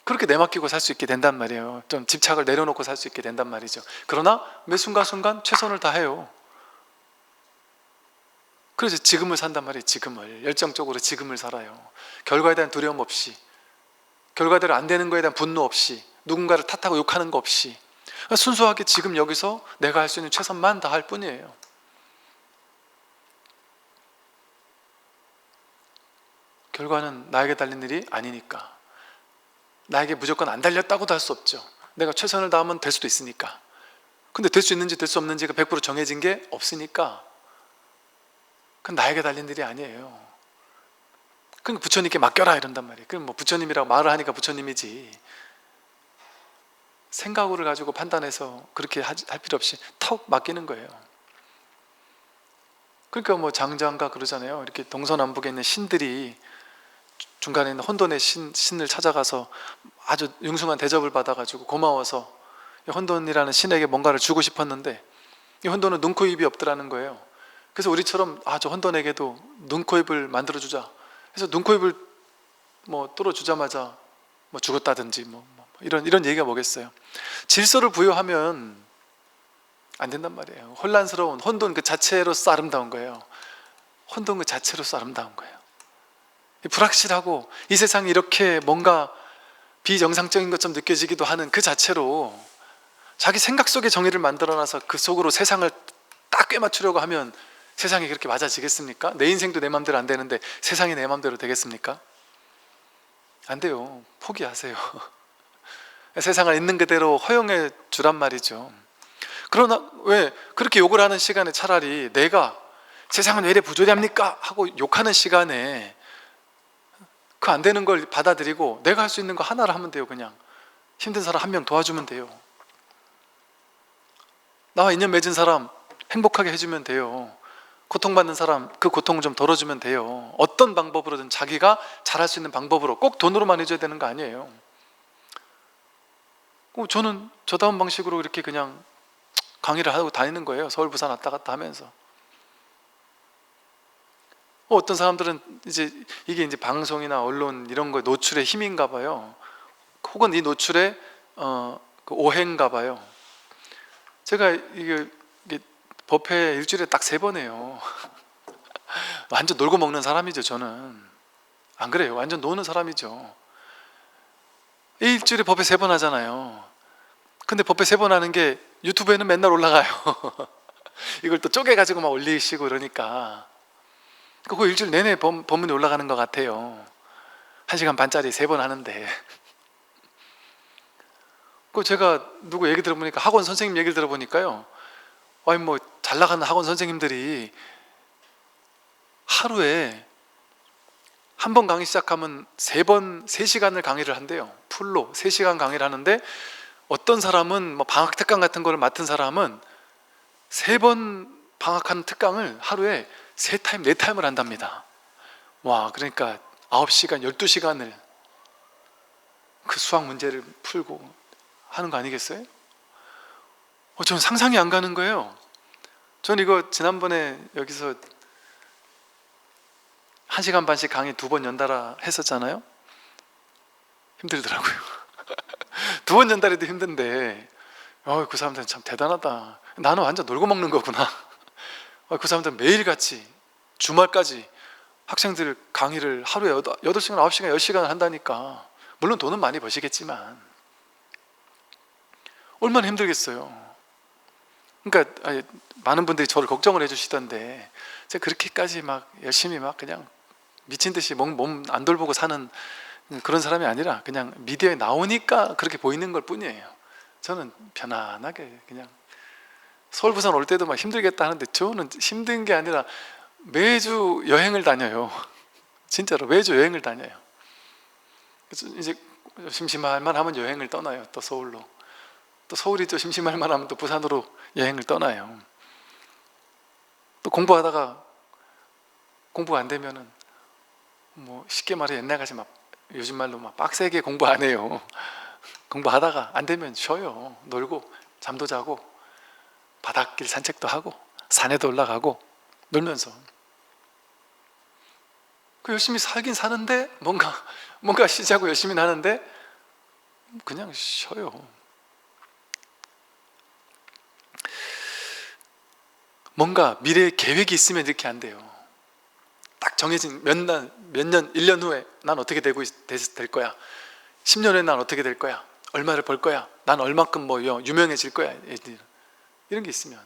그렇게 내맡기고 살 수 있게 된단 말이에요. 좀 집착을 내려놓고 살 수 있게 된단 말이죠. 그러나 매 순간순간 최선을 다해요. 그래서 지금을 산단 말이에요. 지금을 열정적으로 지금을 살아요. 결과에 대한 두려움 없이, 결과대로 안 되는 거에 대한 분노 없이, 누군가를 탓하고 욕하는 거 없이 순수하게 지금 여기서 내가 할 수 있는 최선만 다할 뿐이에요. 결과는 나에게 달린 일이 아니니까, 나에게 무조건 안 달렸다고도 할 수 없죠. 내가 최선을 다하면 될 수도 있으니까. 근데 될 수 있는지 될 수 없는지가 100% 정해진 게 없으니까 그건 나에게 달린 일이 아니에요. 그러니까 부처님께 맡겨라 이런단 말이에요. 그럼 뭐 부처님이라고 말을 하니까 부처님이지, 생각을 가지고 판단해서 그렇게 할 필요 없이 턱 맡기는 거예요. 그러니까 뭐 장자인가 그러잖아요. 이렇게 동서남북에 있는 신들이 중간에 있는 혼돈의 신을 찾아가서 아주 융숭한 대접을 받아가지고 고마워서 혼돈이라는 신에게 뭔가를 주고 싶었는데 이 혼돈은 눈, 코, 입이 없더라는 거예요. 그래서 우리처럼 저 혼돈에게도 눈, 코, 입을 만들어주자. 그래서 눈, 코, 입을 뭐 뚫어주자마자 뭐 죽었다든지 이런 얘기가 뭐겠어요. 질서를 부여하면 안 된단 말이에요. 혼란스러운 혼돈 그 자체로서 아름다운 거예요. 혼돈 그 자체로서 아름다운 거예요. 불확실하고 이 세상이 이렇게 뭔가 비정상적인 것처럼 느껴지기도 하는 그 자체로 자기 생각 속에 정의를 만들어놔서 그 속으로 세상을 딱 꿰맞추려고 하면 세상이 그렇게 맞아지겠습니까? 내 인생도 내 마음대로 안 되는데 세상이 내 마음대로 되겠습니까? 안 돼요. 포기하세요. 세상을 있는 그대로 허용해 주란 말이죠. 그러나 왜 그렇게 욕을 하는 시간에 차라리 내가 세상은 왜 이래 부조리합니까? 하고 욕하는 시간에 그 안 되는 걸 받아들이고 내가 할 수 있는 거 하나를 하면 돼요. 그냥 힘든 사람 한 명 도와주면 돼요. 나와 인연 맺은 사람 행복하게 해주면 돼요. 고통받는 사람 그 고통을 좀 덜어주면 돼요. 어떤 방법으로든 자기가 잘할 수 있는 방법으로, 꼭 돈으로만 해줘야 되는 거 아니에요. 저는 저다운 방식으로 이렇게 그냥 강의를 하고 다니는 거예요. 서울 부산 왔다 갔다 하면서. 어떤 사람들은 이게 이제 방송이나 언론 이런 거 노출의 힘인가 봐요. 혹은 이 노출의 그 오해인가 봐요. 제가 이게 법회 일주일에 딱 3번 해요. 완전 놀고 먹는 사람이죠. 저는 안 그래요. 완전 노는 사람이죠. 일주일에 법회 3번 하잖아요. 근데 법회 3번 하는 게 유튜브에는 맨날 올라가요. 이걸 또 쪼개가지고 막 올리시고 그러니까 그거 일주일 내내 법문이 올라가는 것 같아요. 1시간 반짜리 3번 하는데. 제가 누구 얘기 들어보니까, 학원 선생님 얘기를 들어보니까요, 아니 뭐 잘 나가는 학원 선생님들이 하루에 한 번 강의 시작하면 3번 3시간을 강의를 한대요. 풀로 3시간 강의를 하는데, 어떤 사람은 뭐 방학 특강 같은 거를 맡은 사람은 3번 방학하는 특강을 하루에 3타임 4타임을 한답니다. 와, 그러니까 9시간 12시간을 그 수학 문제를 풀고 하는 거 아니겠어요? 저는 상상이 안 가는 거예요. 저는 이거 지난번에 여기서 1시간 반씩 강의 2번 연달아 했었잖아요. 힘들더라고요. 2번 연달아도 힘든데, 그 사람들은 참 대단하다. 나는 완전 놀고 먹는 거구나. 그 사람들은 매일같이 주말까지 학생들 강의를 하루에 8시간, 9시간, 10시간을 한다니까. 물론 돈은 많이 버시겠지만 얼마나 힘들겠어요. 그러니까 많은 분들이 저를 걱정을 해주시던데, 제가 그렇게까지 막 열심히 막 그냥 미친 듯이 몸 안 돌보고 사는 그런 사람이 아니라, 그냥 미디어에 나오니까 그렇게 보이는 걸 뿐이에요. 저는 편안하게 그냥 서울 부산 올 때도 막 힘들겠다 하는데, 저는 힘든 게 아니라 매주 여행을 다녀요. 진짜로 매주 여행을 다녀요. 그래서 이제 심심할 만 하면 여행을 떠나요. 또 서울로. 또 서울이 또 심심할 만 하면 또 부산으로 여행을 떠나요. 또 공부하다가 공부가 안 되면은 뭐 쉽게 말해 옛날같이 막 요즘 말로 막 빡세게 공부 안 해요. 공부하다가 안 되면 쉬어요. 놀고 잠도 자고 바닷길 산책도 하고 산에도 올라가고 놀면서 그 열심히 살긴 사는데, 뭔가 쉬자고 열심히 하는데 그냥 쉬어요. 뭔가 미래에 계획이 있으면 이렇게 안 돼요. 딱 정해진 몇 년, 1년 후에 난 어떻게 될 거야. 10년 후에 난 어떻게 될 거야. 얼마를 벌 거야. 난 얼만큼 뭐 유명해질 거야. 이런 게 있으면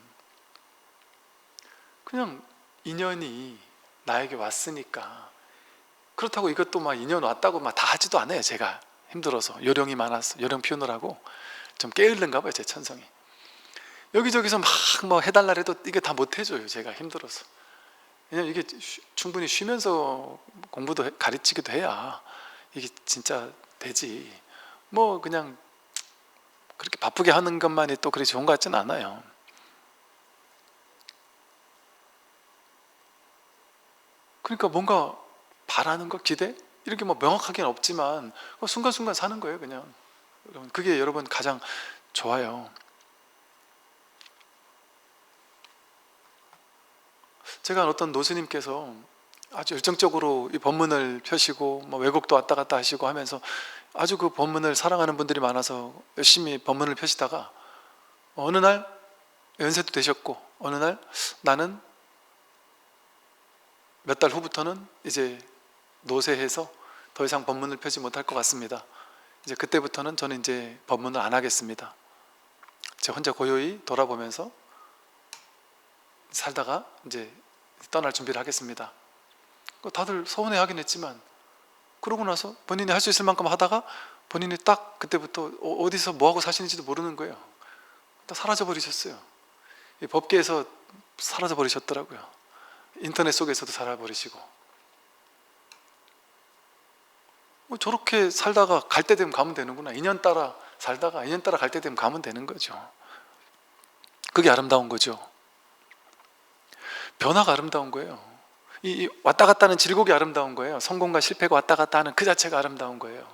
그냥 인연이 나에게 왔으니까. 그렇다고 이것도 막 인연 왔다고 막 다 하지도 않아요. 제가 힘들어서 요령이 많아서 요령 피우느라고 좀 게을른가 봐요. 제 천성이. 여기저기서 막 뭐 해달라 해도 이게 다 못 해줘요. 제가 힘들어서. 왜냐면 이게 충분히 쉬면서 공부도 가르치기도 해야 이게 진짜 되지. 뭐 그냥 그렇게 바쁘게 하는 것만이 또 그렇게 좋은 것 같지는 않아요. 그러니까 뭔가 바라는 것, 기대? 이렇게 뭐 명확하게는 없지만 순간순간 사는 거예요. 그냥 그게 여러분 가장 좋아요. 제가 어떤 노스님께서 아주 열정적으로 이 법문을 펴시고 뭐 외국도 왔다 갔다 하시고 하면서 아주 그 법문을 사랑하는 분들이 많아서 열심히 법문을 펴시다가 어느 날 연세도 되셨고, 어느 날 나는 몇 달 후부터는 이제 노쇠해서 더 이상 법문을 펴지 못할 것 같습니다. 이제 그때부터는 저는 이제 법문을 안 하겠습니다. 제 혼자 고요히 돌아보면서 살다가 이제 떠날 준비를 하겠습니다. 다들 서운해하긴 했지만 그러고 나서 본인이 할 수 있을 만큼 하다가 본인이 딱 그때부터 어디서 뭐하고 사시는지도 모르는 거예요. 다 사라져버리셨어요. 이 법계에서 사라져버리셨더라고요. 인터넷 속에서도 살아버리시고. 저렇게 살다가 갈 때 되면 가면 되는구나. 인연 따라 살다가 인연 따라 갈 때 되면 가면 되는 거죠. 그게 아름다운 거죠. 변화가 아름다운 거예요. 이 왔다 갔다 하는 질곡이 아름다운 거예요. 성공과 실패가 왔다 갔다 하는 그 자체가 아름다운 거예요.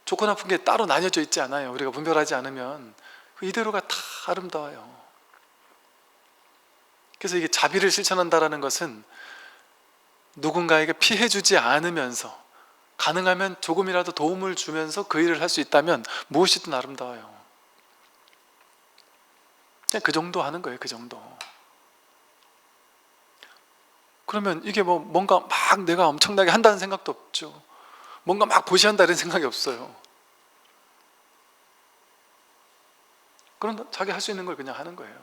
좋고 나쁜 게 따로 나뉘어져 있지 않아요. 우리가 분별하지 않으면 이대로가 다 아름다워요. 그래서 이게 자비를 실천한다는 것은 누군가에게 피해주지 않으면서 가능하면 조금이라도 도움을 주면서 그 일을 할 수 있다면 무엇이든 아름다워요. 그냥 그 정도 하는 거예요. 그 정도. 그러면 이게 뭔가 막 내가 엄청나게 한다는 생각도 없죠. 뭔가 막 보시한다 이런 생각이 없어요. 그런 자기 할 수 있는 걸 그냥 하는 거예요.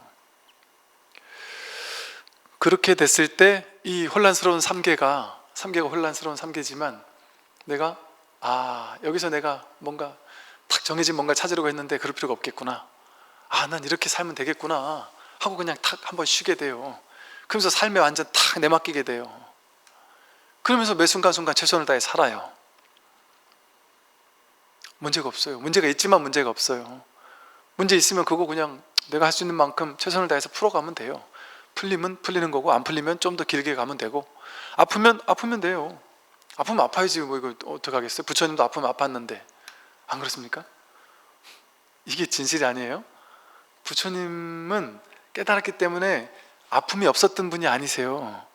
그렇게 됐을 때 이 혼란스러운 3계가 혼란스러운 3계지만 내가 여기서 내가 뭔가 딱 정해진 뭔가 찾으려고 했는데 그럴 필요가 없겠구나. 난 이렇게 살면 되겠구나 하고 그냥 탁 한번 쉬게 돼요. 그러면서 삶에 완전 탁 내맡기게 돼요. 그러면서 매 순간순간 최선을 다해 살아요. 문제가 없어요. 문제가 있지만 문제가 없어요. 문제 있으면 그거 그냥 내가 할 수 있는 만큼 최선을 다해서 풀어가면 돼요. 풀리면 풀리는 거고, 안 풀리면 좀 더 길게 가면 되고, 아프면 돼요. 아프면 아파야지 뭐 이거 어떡하겠어요. 부처님도 아프면 아팠는데. 안 그렇습니까? 이게 진실이 아니에요? 부처님은 깨달았기 때문에 아픔이 없었던 분이 아니세요.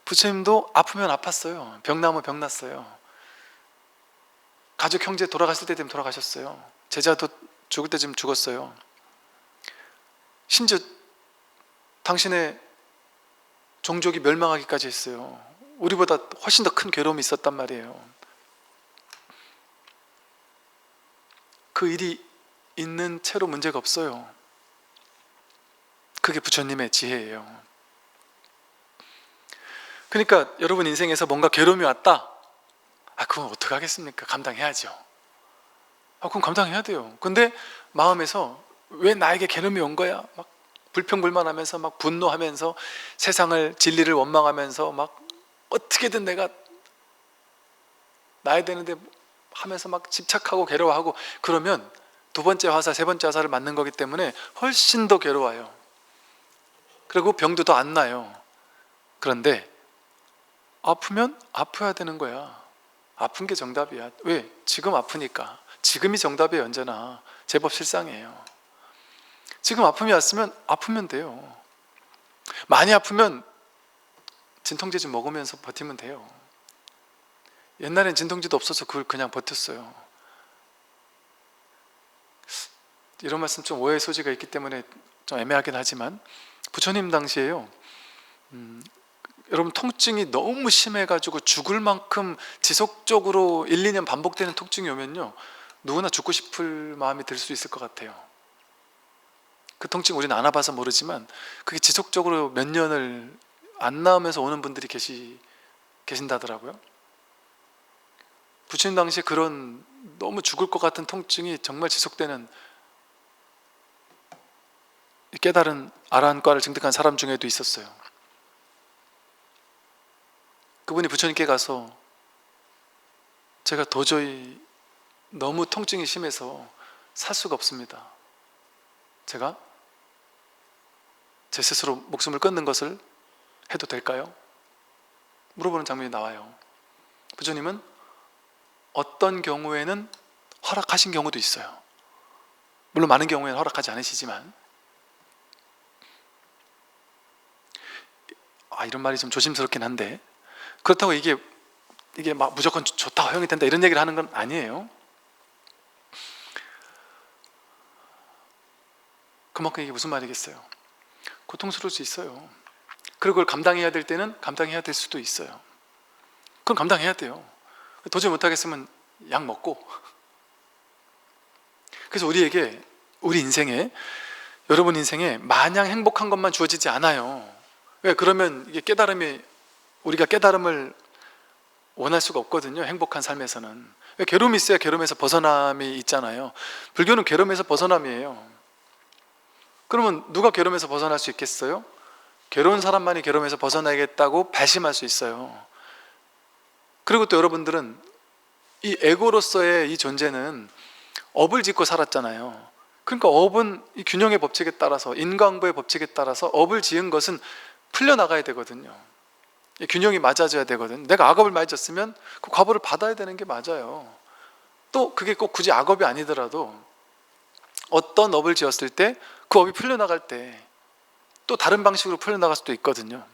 부처님도 아프면 아팠어요. 병 나면 병 났어요. 가족 형제 돌아가실 때 되면 돌아가셨어요. 제자도 죽을 때쯤 죽었어요. 심지어 당신의 종족이 멸망하기까지 했어요. 우리보다 훨씬 더 큰 괴로움이 있었단 말이에요. 그 일이 있는 채로 문제가 없어요. 그게 부처님의 지혜예요. 그러니까 여러분 인생에서 뭔가 괴로움이 왔다? 그건 어떡하겠습니까? 감당해야죠. 그럼 감당해야 돼요. 근데 마음에서 왜 나에게 괴로움이 온 거야? 막 불평불만하면서 막 분노하면서 세상을 진리를 원망하면서 막 어떻게든 내가 나야 되는데 하면서 막 집착하고 괴로워하고 그러면 두 번째 화살, 세 번째 화살을 맞는 거기 때문에 훨씬 더 괴로워요. 그리고 병도 더 안 나요. 그런데 아프면 아파야 되는 거야. 아픈 게 정답이야. 왜? 지금 아프니까. 지금이 정답이에요. 언제나. 제법 실상이에요. 지금 아픔이 왔으면 아프면 돼요. 많이 아프면 진통제 좀 먹으면서 버티면 돼요. 옛날엔 진통제도 없어서 그걸 그냥 버텼어요. 이런 말씀 좀 오해의 소지가 있기 때문에 좀 애매하긴 하지만 부처님 당시에요, 여러분 통증이 너무 심해가지고 죽을 만큼 지속적으로 1, 2년 반복되는 통증이 오면요 누구나 죽고 싶을 마음이 들 수 있을 것 같아요. 그 통증 우리는 안 와봐서 모르지만 그게 지속적으로 몇 년을 안 나오면서 오는 분들이 계신다더라고요. 부처님 당시에 그런 너무 죽을 것 같은 통증이 정말 지속되는 깨달은 아라한과를 증득한 사람 중에도 있었어요. 그분이 부처님께 가서 제가 도저히 너무 통증이 심해서 살 수가 없습니다. 제가 제 스스로 목숨을 끊는 것을 해도 될까요? 물어보는 장면이 나와요. 부처님은 어떤 경우에는 허락하신 경우도 있어요. 물론 많은 경우에는 허락하지 않으시지만, 이런 말이 좀 조심스럽긴 한데, 그렇다고 이게 막 무조건 좋다, 허용이 된다 이런 얘기를 하는 건 아니에요. 그만큼 이게 무슨 말이겠어요? 고통스러울 수 있어요. 그리고 그걸 감당해야 될 때는 감당해야 될 수도 있어요. 그럼 감당해야 돼요. 도저히 못하겠으면 약 먹고. 그래서 우리 인생에, 여러분 인생에 마냥 행복한 것만 주어지지 않아요. 왜? 그러면 이게 우리가 깨달음을 원할 수가 없거든요. 행복한 삶에서는. 왜? 괴로움이 있어야 괴로움에서 벗어남이 있잖아요. 불교는 괴로움에서 벗어남이에요. 그러면 누가 괴로움에서 벗어날 수 있겠어요? 괴로운 사람만이 괴로움에서 벗어나겠다고 발심할 수 있어요. 그리고 또 여러분들은 이 에고로서의 이 존재는 업을 짓고 살았잖아요. 그러니까 업은 이 균형의 법칙에 따라서, 인과응보의 법칙에 따라서 업을 지은 것은 풀려나가야 되거든요. 이 균형이 맞아져야 되거든요. 내가 악업을 많이 졌으면 그 과보를 받아야 되는 게 맞아요. 또 그게 꼭 굳이 악업이 아니더라도 어떤 업을 지었을 때 그 업이 풀려나갈 때 또 다른 방식으로 풀려나갈 수도 있거든요.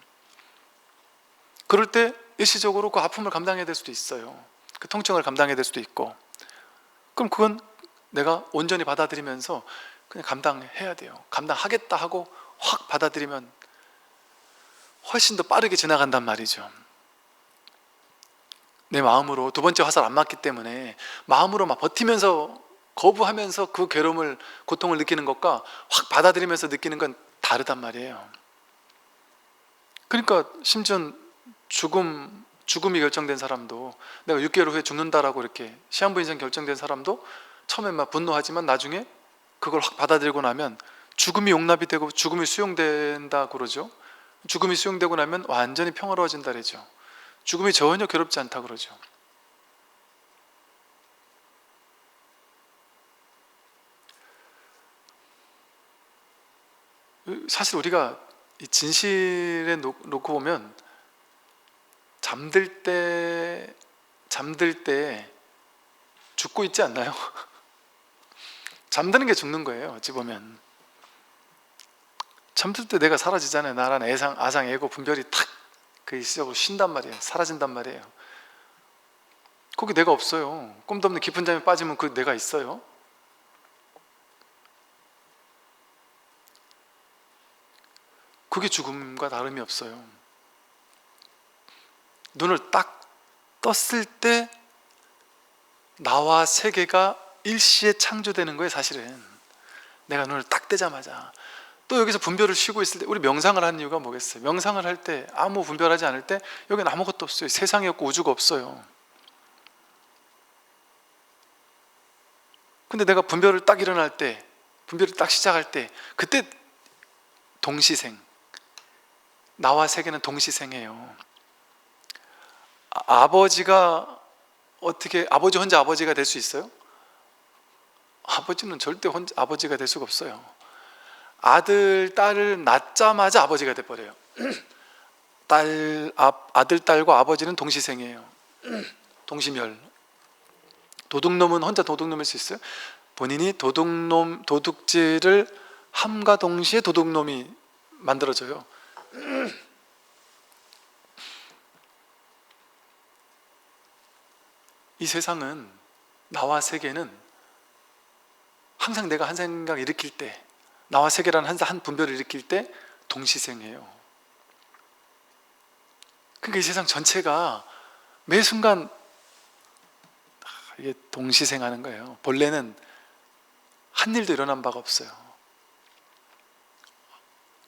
그럴 때 일시적으로 그 아픔을 감당해야 될 수도 있어요. 그 통증을 감당해야 될 수도 있고. 그럼 그건 내가 온전히 받아들이면서 그냥 감당해야 돼요. 감당하겠다 하고 확 받아들이면 훨씬 더 빠르게 지나간단 말이죠. 내 마음으로 두 번째 화살 안 맞기 때문에 마음으로 막 버티면서 거부하면서 그 괴로움을, 고통을 느끼는 것과 확 받아들이면서 느끼는 건 다르단 말이에요. 그러니까 심지어 죽음이 결정된 사람도, 내가 6개월 후에 죽는다라고 이렇게 시한부 인생 결정된 사람도 처음에 막 분노하지만 나중에 그걸 확 받아들이고 나면 죽음이 용납이 되고 죽음이 수용된다 그러죠. 죽음이 수용되고 나면 완전히 평화로워진다 그러죠. 죽음이 전혀 괴롭지 않다 그러죠. 사실 우리가 이 진실에 놓고 보면 잠들 때 죽고 있지 않나요? 잠드는 게 죽는 거예요. 어찌 보면 잠들 때 내가 사라지잖아요. 나란 아상, 에고, 분별이 탁 그 일시적으로 쉰단 말이에요. 사라진단 말이에요. 거기 내가 없어요. 꿈도 없는 깊은 잠에 빠지면 그 내가 있어요? 그게 죽음과 다름이 없어요. 눈을 딱 떴을 때 나와 세계가 일시에 창조되는 거예요. 사실은 내가 눈을 딱 뜨자마자. 또 여기서 분별을 쉬고 있을 때, 우리 명상을 하는 이유가 뭐겠어요? 명상을 할 때, 아무 분별하지 않을 때 여기는 아무것도 없어요. 세상이 없고 우주가 없어요. 근데 내가 분별을 딱 일어날 때, 분별을 딱 시작할 때, 그때 동시생, 나와 세계는 동시생이에요. 아버지가 어떻게, 아버지 혼자 아버지가 될 수 있어요? 아버지는 절대 혼자 아버지가 될 수가 없어요. 아들, 딸을 낳자마자 아버지가 돼버려요. 아들, 딸과 아버지는 동시생이에요. 동시멸. 도둑놈은 혼자 도둑놈일 수 있어요? 본인이 도둑질을 함과 동시에 도둑놈이 만들어져요. 이 세상은, 나와 세계는 항상 내가 한 생각 일으킬 때, 나와 세계라는 한 분별을 일으킬 때 동시생이에요. 그러니까 이 세상 전체가 매 순간 이게 동시생하는 거예요. 본래는 한 일도 일어난 바가 없어요.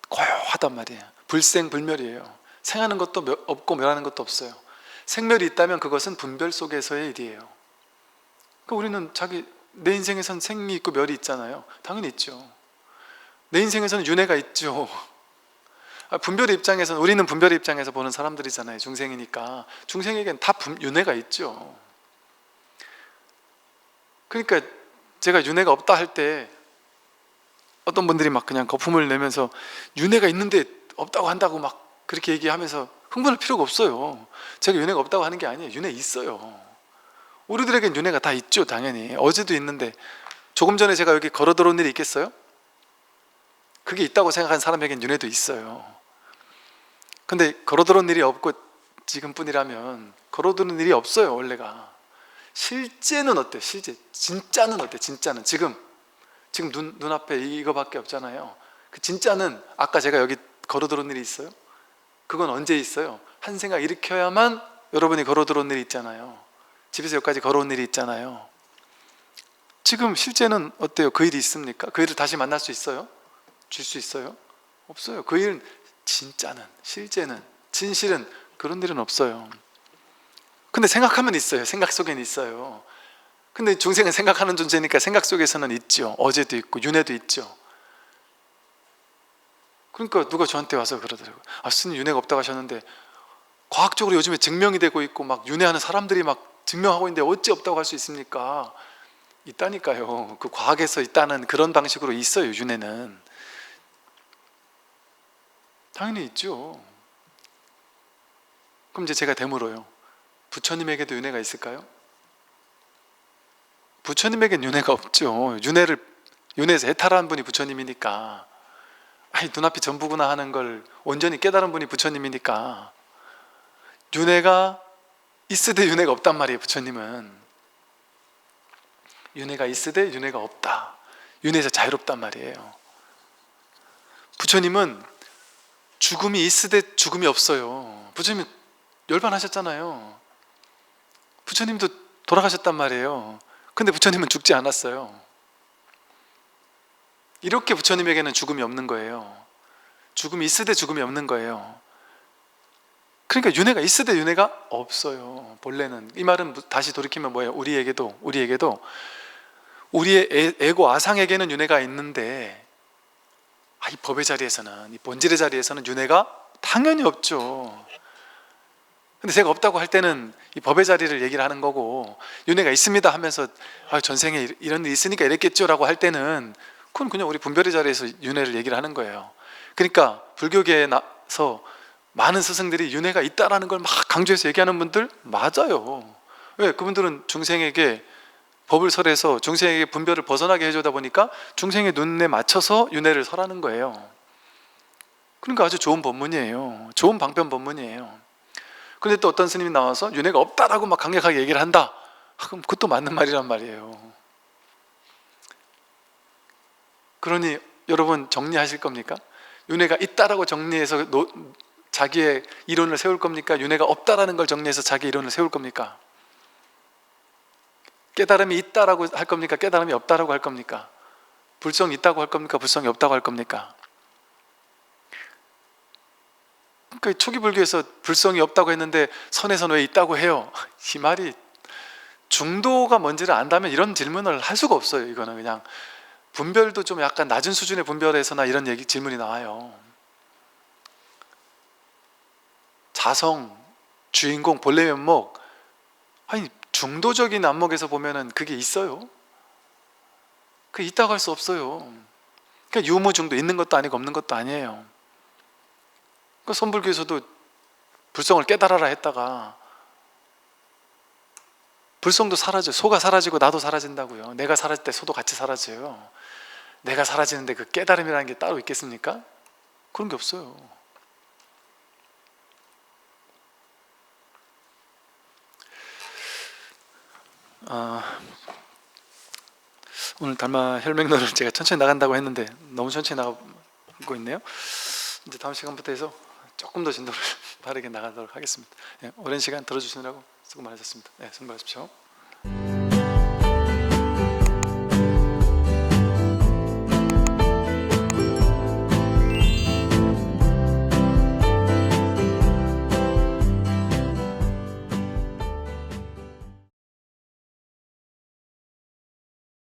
고요하단 말이에요. 불생불멸이에요. 생하는 것도 없고 멸하는 것도 없어요. 생멸이 있다면 그것은 분별 속에서의 일이에요. 그러니까 우리는 내 인생에선 생이 있고 멸이 있잖아요. 당연히 있죠. 내 인생에서는 윤회가 있죠. 분별의 입장에서는, 우리는 분별의 입장에서 보는 사람들이잖아요. 중생이니까. 중생에겐 다 윤회가 있죠. 그러니까 제가 윤회가 없다 할 때 어떤 분들이 막 그냥 거품을 내면서 윤회가 있는데 없다고 한다고 막 그렇게 얘기하면서 흥분할 필요가 없어요. 제가 윤회가 없다고 하는 게 아니에요. 윤회 있어요. 우리들에겐 윤회가 다 있죠. 당연히. 어제도 있는데 조금 전에 제가 여기 걸어 들어온 일이 있겠어요? 그게 있다고 생각하는 사람에겐 윤회도 있어요. 근데 걸어 들어온 일이 없고 지금뿐이라면 걸어 들어온 일이 없어요. 원래가. 실제는 어때? 진짜는 어때? 진짜는 지금 눈앞에 이거밖에 없잖아요. 그 진짜는, 아까 제가 여기 걸어 들어온 일이 있어요? 그건 언제 있어요? 한 생각 일으켜야만 여러분이 걸어 들어온 일이 있잖아요. 집에서 여기까지 걸어온 일이 있잖아요. 지금 실제는 어때요? 그 일이 있습니까? 그 일을 다시 만날 수 있어요? 줄 수 있어요? 없어요. 그 일은, 진짜는, 실제는, 진실은 그런 일은 없어요. 근데 생각하면 있어요. 생각 속에는 있어요. 근데 중생은 생각하는 존재니까 생각 속에서는 있죠. 어제도 있고 윤회도 있죠. 그러니까 누가 저한테 와서 그러더라고요. 스님 윤회가 없다고 하셨는데 과학적으로 요즘에 증명이 되고 있고 막 윤회하는 사람들이 막 증명하고 있는데 어찌 없다고 할 수 있습니까? 있다니까요. 그 과학에서 있다는 그런 방식으로 있어요. 윤회는 당연히 있죠. 그럼 이제 제가 되물어요. 부처님에게도 윤회가 있을까요? 부처님에겐 윤회가 없죠. 윤회에서 해탈한 분이 부처님이니까. 눈앞이 전부구나 하는 걸 온전히 깨달은 분이 부처님이니까. 윤회가 있으되 윤회가 없단 말이에요. 부처님은 윤회가 있으되 윤회가 없다. 윤회에서 자유롭단 말이에요. 부처님은 죽음이 있으되 죽음이 없어요. 부처님 열반하셨잖아요. 부처님도 돌아가셨단 말이에요. 근데 부처님은 죽지 않았어요. 이렇게 부처님에게는 죽음이 없는 거예요. 죽음이 있으되 죽음이 없는 거예요. 그러니까 윤회가 있으되 윤회가 없어요. 본래는. 이 말은 다시 돌이키면 뭐예요? 우리에게도 우리의 에고 아상에게는 윤회가 있는데 이 법의 자리에서는, 이 본질의 자리에서는 윤회가 당연히 없죠. 근데 제가 없다고 할 때는 이 법의 자리를 얘기를 하는 거고, 윤회가 있습니다 하면서 전생에 이런 일이 있으니까 이랬겠죠 라고 할 때는 그건 그냥 우리 분별의 자리에서 윤회를 얘기를 하는 거예요. 그러니까 불교계에 나서 많은 스승들이 윤회가 있다라는 걸 막 강조해서 얘기하는 분들 맞아요. 왜? 그분들은 중생에게 법을 설해서 중생에게 분별을 벗어나게 해주다 보니까 중생의 눈에 맞춰서 윤회를 설하는 거예요. 그러니까 아주 좋은 법문이에요. 좋은 방편 법문이에요. 그런데 또 어떤 스님이 나와서 윤회가 없다라고 막 강력하게 얘기를 한다, 그럼 그것도 맞는 말이란 말이에요. 그러니 여러분 정리하실 겁니까? 윤회가 있다라고 정리해서 자기의 이론을 세울 겁니까? 윤회가 없다라는 걸 정리해서 자기 이론을 세울 겁니까? 깨달음이 있다라고 할 겁니까? 깨달음이 없다라고 할 겁니까? 불성이 있다고 할 겁니까? 불성이 없다고 할 겁니까? 그러니까 초기 불교에서 불성이 없다고 했는데 선에서는 왜 있다고 해요? 이 말이 중도가 뭔지를 안다면 이런 질문을 할 수가 없어요. 이거는 그냥 분별도 좀 약간 낮은 수준의 분별에서나 이런 질문이 나와요. 자성, 주인공, 본래 면목, 아니 중도적인 안목에서 보면은 그게 있어요? 그게 있다고 할 수 없어요. 그러니까 유무중도 있는 것도 아니고 없는 것도 아니에요. 그 선불교에서도 불성을 깨달아라 했다가 불성도 사라져요. 소가 사라지고 나도 사라진다고요. 내가 사라질 때 소도 같이 사라져요. 내가 사라지는데 그 깨달음이라는 게 따로 있겠습니까? 그런 게 없어요. 오늘 달마 혈맹론을 제가 천천히 나간다고 했는데 너무 천천히 나가고 있네요. 이제 다음 시간부터 해서 조금 더 진도를 바르게 나가도록 하겠습니다. 오랜 시간 들어주시느라고 수고 많으셨습니다. 수고 많으십시오.